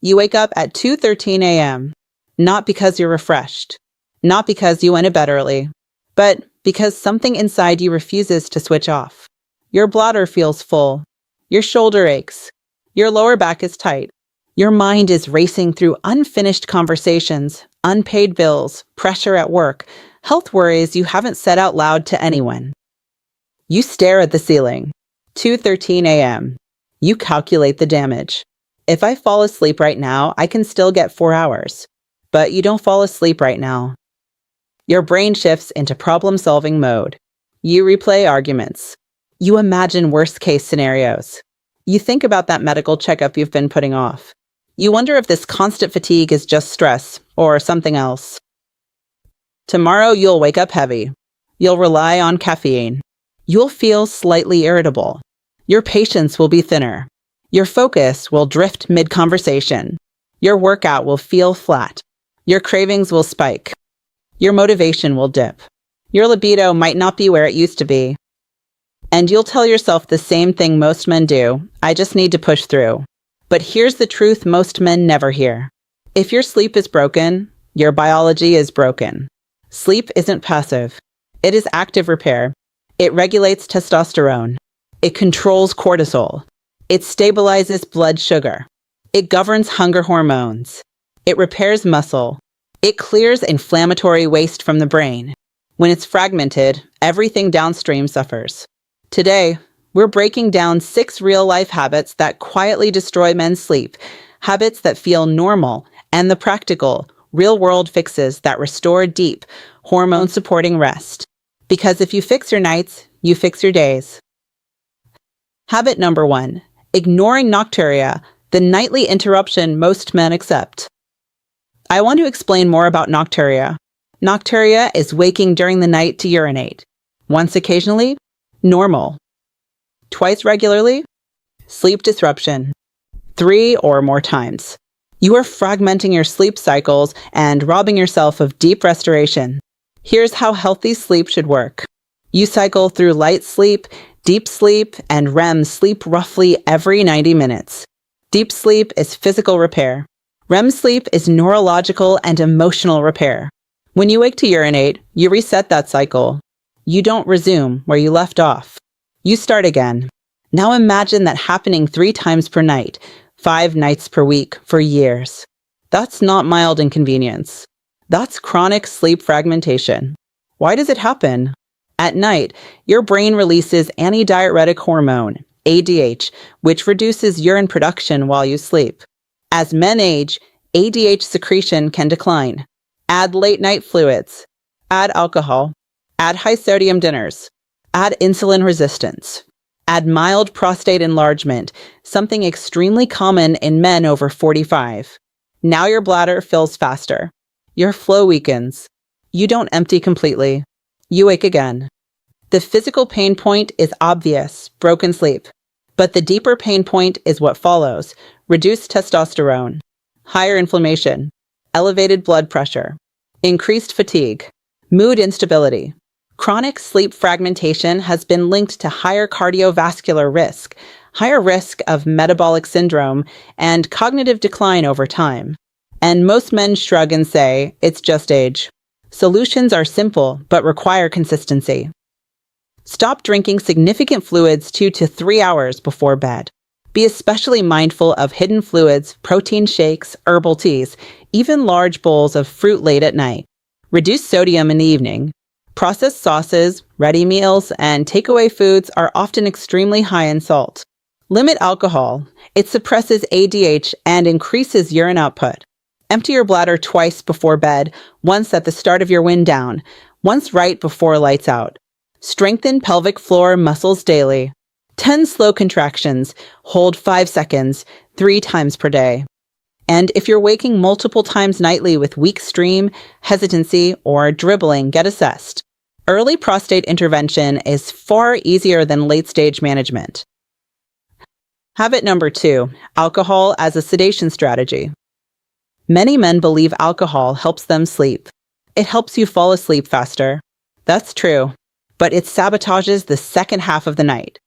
You wake up at 2:13 a.m., not because you're refreshed, not because you went to bed early, but because something inside you refuses to switch off. Your bladder feels full. Your shoulder aches. Your lower back is tight. Your mind is racing through unfinished conversations, unpaid bills, pressure at work, health worries you haven't said out loud to anyone. You stare at the ceiling. 2:13 a.m. You calculate the damage. If I fall asleep right now, I can still get 4 hours. But you don't fall asleep right now. Your brain shifts into problem-solving mode. You replay arguments. You imagine worst-case scenarios. You think about that medical checkup you've been putting off. You wonder if this constant fatigue is just stress or something else. Tomorrow you'll wake up heavy. You'll rely on caffeine. You'll feel slightly irritable. Your patience will be thinner. Your focus will drift mid-conversation. Your workout will feel flat. Your cravings will spike. Your motivation will dip. Your libido might not be where it used to be. And you'll tell yourself the same thing most men do: I just need to push through. But here's the truth most men never hear. If your sleep is broken, your biology is broken. Sleep isn't passive. It is active repair. It regulates testosterone. It controls cortisol. It stabilizes blood sugar. It governs hunger hormones. It repairs muscle. It clears inflammatory waste from the brain. When it's fragmented, everything downstream suffers. Today, we're breaking down 6 real-life habits that quietly destroy men's sleep, habits that feel normal, and the practical, real-world fixes that restore deep, hormone-supporting rest. Because if you fix your nights, you fix your days. Habit number 1, ignoring nocturia, the nightly interruption most men accept. I want to explain more about nocturia. Nocturia is waking during the night to urinate. Once occasionally, normal. Twice regularly, sleep disruption. 3 or more times. You are fragmenting your sleep cycles and robbing yourself of deep restoration. Here's how healthy sleep should work. You cycle through light sleep, deep sleep, and REM sleep roughly every 90 minutes. Deep sleep is physical repair. REM sleep is neurological and emotional repair. When you wake to urinate, you reset that cycle. You don't resume where you left off. You start again. Now imagine that happening 3 times per night, 5 nights per week for years. That's not mild inconvenience. That's chronic sleep fragmentation. Why does it happen? At night, your brain releases antidiuretic hormone, ADH, which reduces urine production while you sleep. As men age, ADH secretion can decline. Add late-night fluids. Add alcohol. Add high-sodium dinners. Add insulin resistance. Add mild prostate enlargement, something extremely common in men over 45. Now your bladder fills faster. Your flow weakens. You don't empty completely. You wake again. The physical pain point is obvious, broken sleep. But the deeper pain point is what follows: reduced testosterone, higher inflammation, elevated blood pressure, increased fatigue, mood instability. Chronic sleep fragmentation has been linked to higher cardiovascular risk, higher risk of metabolic syndrome, and cognitive decline over time. And most men shrug and say, it's just age. Solutions are simple, but require consistency. Stop drinking significant fluids 2 to 3 hours before bed. Be especially mindful of hidden fluids, protein shakes, herbal teas, even large bowls of fruit late at night. Reduce sodium in the evening. Processed sauces, ready meals, and takeaway foods are often extremely high in salt. Limit alcohol. It suppresses ADH and increases urine output. Empty your bladder twice before bed, once at the start of your wind down, once right before lights out. Strengthen pelvic floor muscles daily. 10 slow contractions. Hold 5 seconds, 3 times per day. And if you're waking multiple times nightly with weak stream, hesitancy, or dribbling, get assessed. Early prostate intervention is far easier than late-stage management. Habit number 2, alcohol as a sedation strategy. Many men believe alcohol helps them sleep. It helps you fall asleep faster. That's true, but it sabotages the second half of the night.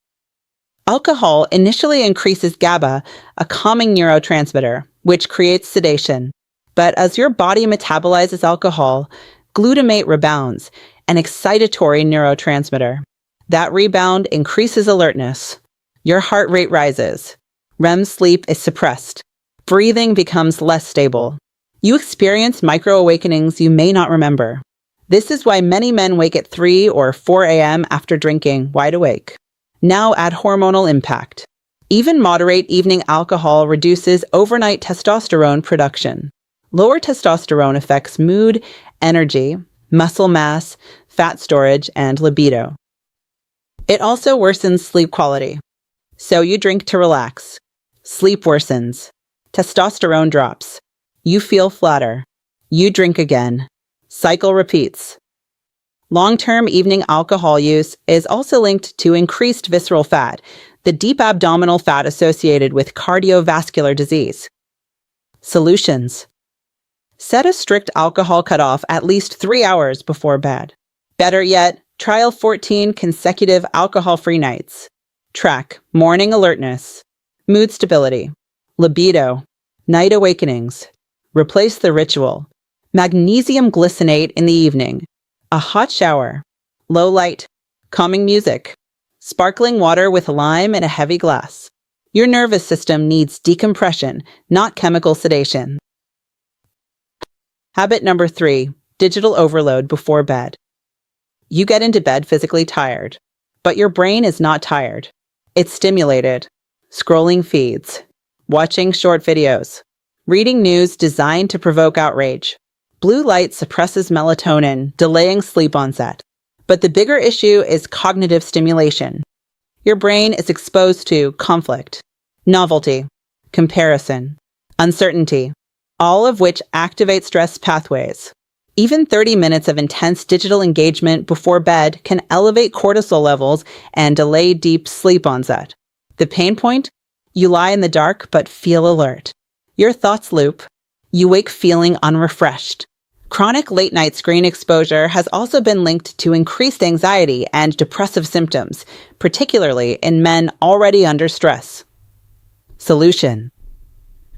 Alcohol initially increases GABA, a calming neurotransmitter, which creates sedation. But as your body metabolizes alcohol, glutamate rebounds, an excitatory neurotransmitter. That rebound increases alertness. Your heart rate rises. REM sleep is suppressed. Breathing becomes less stable. You experience micro-awakenings you may not remember. This is why many men wake at 3 or 4 a.m. after drinking, wide awake. Now add hormonal impact. Even moderate evening alcohol reduces overnight testosterone production. Lower testosterone affects mood, energy, muscle mass, fat storage, and libido. It also worsens sleep quality. So you drink to relax. Sleep worsens. Testosterone drops. You feel flatter. You drink again. Cycle repeats. Long-term evening alcohol use is also linked to increased visceral fat, the deep abdominal fat associated with cardiovascular disease. Solutions. Set a strict alcohol cutoff at least 3 hours before bed. Better yet, trial 14 consecutive alcohol-free nights. Track morning alertness, mood stability, libido, night awakenings. Replace the ritual. Magnesium glycinate in the evening, a hot shower, low light, calming music, sparkling water with lime in a heavy glass. Your nervous system needs decompression, not chemical sedation. Habit number 3, digital overload before bed. You get into bed physically tired, but your brain is not tired. It's stimulated, scrolling feeds, watching short videos, reading news designed to provoke outrage. Blue light suppresses melatonin, delaying sleep onset. But the bigger issue is cognitive stimulation. Your brain is exposed to conflict, novelty, comparison, uncertainty, all of which activate stress pathways. Even 30 minutes of intense digital engagement before bed can elevate cortisol levels and delay deep sleep onset. The pain point? You lie in the dark but feel alert. Your thoughts loop. You wake feeling unrefreshed. Chronic late-night screen exposure has also been linked to increased anxiety and depressive symptoms, particularly in men already under stress. Solution.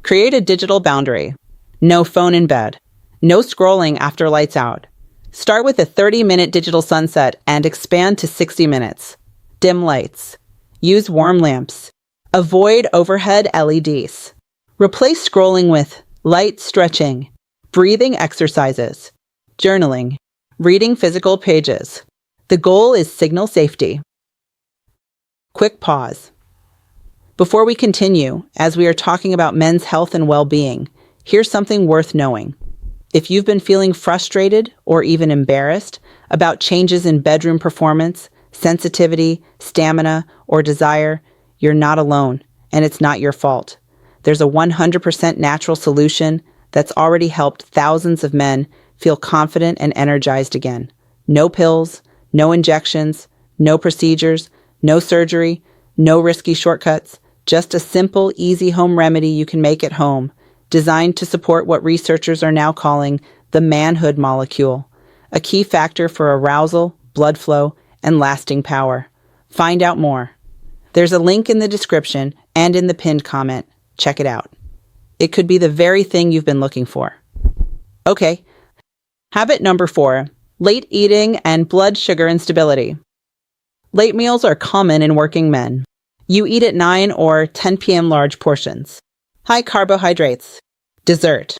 Create a digital boundary. No phone in bed. No scrolling after lights out. Start with a 30-minute digital sunset and expand to 60 minutes. Dim lights. Use warm lamps. Avoid overhead LEDs. Replace scrolling with light stretching, breathing exercises, journaling, reading physical pages. The goal is signal safety. Quick pause. Before we continue, as we are talking about men's health and well-being, here's something worth knowing. If you've been feeling frustrated or even embarrassed about changes in bedroom performance, sensitivity, stamina, or desire, you're not alone, and it's not your fault. There's a 100% natural solution that's already helped thousands of men feel confident and energized again. No pills, no injections, no procedures, no surgery, no risky shortcuts, just a simple, easy home remedy you can make at home, designed to support what researchers are now calling the manhood molecule, a key factor for arousal, blood flow, and lasting power. Find out more. There's a link in the description and in the pinned comment. Check it out. It could be the very thing you've been looking for. Okay. Habit number 4, late eating and blood sugar instability. Late meals are common in working men. You eat at 9 or 10 p.m. large portions. High carbohydrates. Dessert.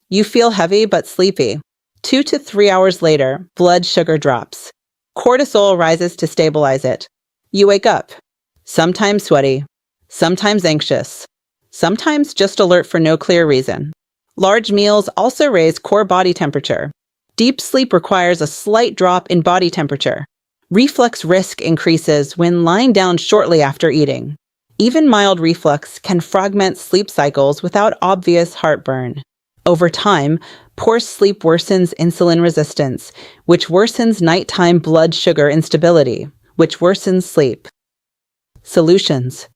You feel heavy but sleepy. 2 to 3 hours later, blood sugar drops. Cortisol rises to stabilize it. You wake up. Sometimes sweaty. Sometimes anxious. Sometimes just alert for no clear reason. Large meals also raise core body temperature. Deep sleep requires a slight drop in body temperature. Reflux risk increases when lying down shortly after eating. Even mild reflux can fragment sleep cycles without obvious heartburn. Over time, poor sleep worsens insulin resistance, which worsens nighttime blood sugar instability, which worsens sleep. Solutions.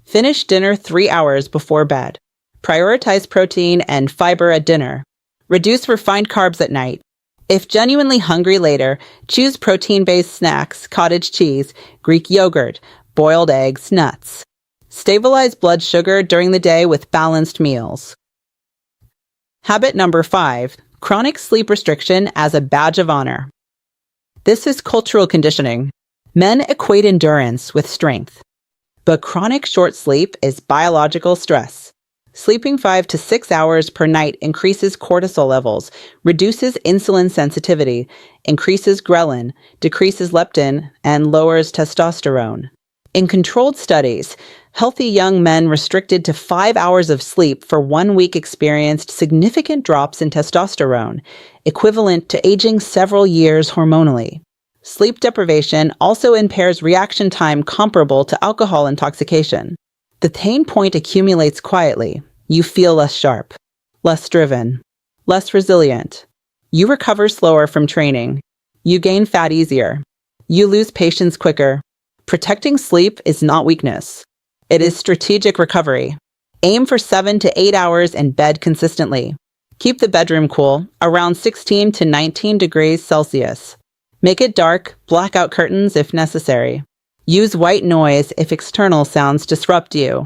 Finish dinner 3 hours before bed. Prioritize protein and fiber at dinner. Reduce refined carbs at night. If genuinely hungry later, choose protein-based snacks, cottage cheese, Greek yogurt, boiled eggs, nuts. Stabilize blood sugar during the day with balanced meals. Habit number 5, chronic sleep restriction as a badge of honor. This is cultural conditioning. Men equate endurance with strength. But chronic short sleep is biological stress. Sleeping 5 to 6 hours per night increases cortisol levels, reduces insulin sensitivity, increases ghrelin, decreases leptin, and lowers testosterone. In controlled studies, healthy young men restricted to 5 hours of sleep for 1 week experienced significant drops in testosterone, equivalent to aging several years hormonally. Sleep deprivation also impairs reaction time comparable to alcohol intoxication. The pain point accumulates quietly. You feel less sharp, less driven, less resilient. You recover slower from training. You gain fat easier. You lose patience quicker. Protecting sleep is not weakness. It is strategic recovery. Aim for 7 to 8 hours in bed consistently. Keep the bedroom cool, around 16 to 19 degrees Celsius. Make it dark, blackout curtains if necessary. Use white noise if external sounds disrupt you.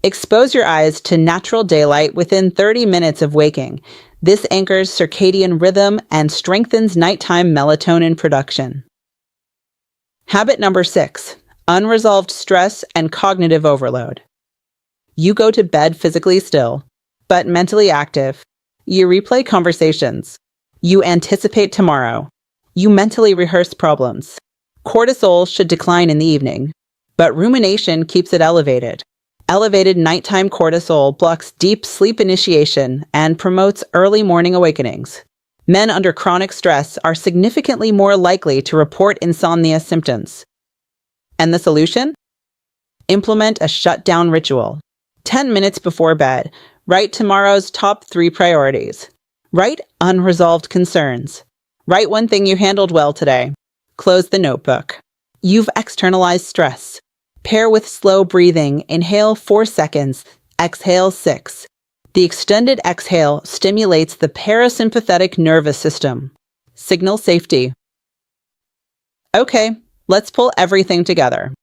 Expose your eyes to natural daylight within 30 minutes of waking. This anchors circadian rhythm and strengthens nighttime melatonin production. Habit number 6, unresolved stress and cognitive overload. You go to bed physically still, but mentally active. You replay conversations. You anticipate tomorrow. You mentally rehearse problems. Cortisol should decline in the evening, but rumination keeps it elevated. Elevated nighttime cortisol blocks deep sleep initiation and promotes early morning awakenings. Men under chronic stress are significantly more likely to report insomnia symptoms. And the solution? Implement a shutdown ritual. 10 minutes before bed, write tomorrow's top 3 priorities. Write unresolved concerns. Write one thing you handled well today. Close the notebook. You've externalized stress. Pair with slow breathing. Inhale 4 seconds, exhale 6. The extended exhale stimulates the parasympathetic nervous system. Signal safety. Okay, let's pull everything together.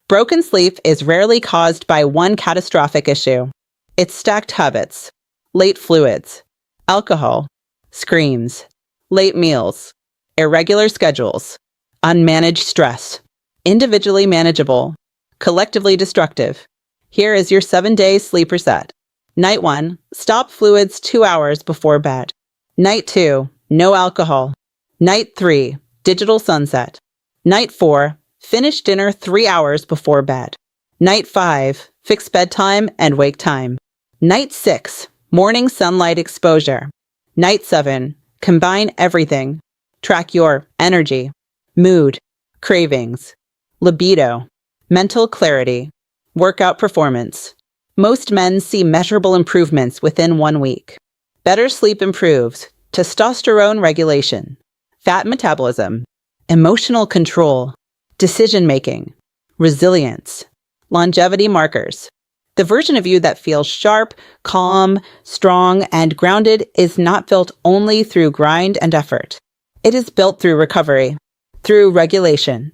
Broken sleep is rarely caused by one catastrophic issue. It's stacked habits, late fluids, alcohol, screens, late meals, irregular schedules, unmanaged stress, individually manageable, collectively destructive. Here is your 7-day sleep reset. Night 1, stop fluids 2 hours before bed. Night 2, no alcohol. Night 3, digital sunset. Night 4, finish dinner 3 hours before bed. Night 5, fix bedtime and wake time. Night 6, morning sunlight exposure. Night 7, combine everything. Track your energy, mood, cravings, libido, mental clarity, workout performance. Most men see measurable improvements within 1 week. Better sleep improves testosterone regulation, fat metabolism, emotional control, decision-making, resilience, longevity markers. The version of you that feels sharp, calm, strong, and grounded is not built only through grind and effort. It is built through recovery, through regulation,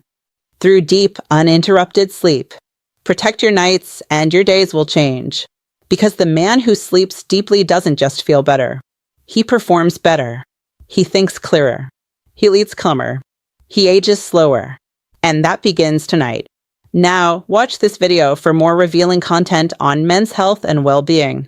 through deep, uninterrupted sleep. Protect your nights and your days will change. Because the man who sleeps deeply doesn't just feel better. He performs better. He thinks clearer. He leads calmer. He ages slower. And that begins tonight. Now, watch this video for more revealing content on men's health and well-being.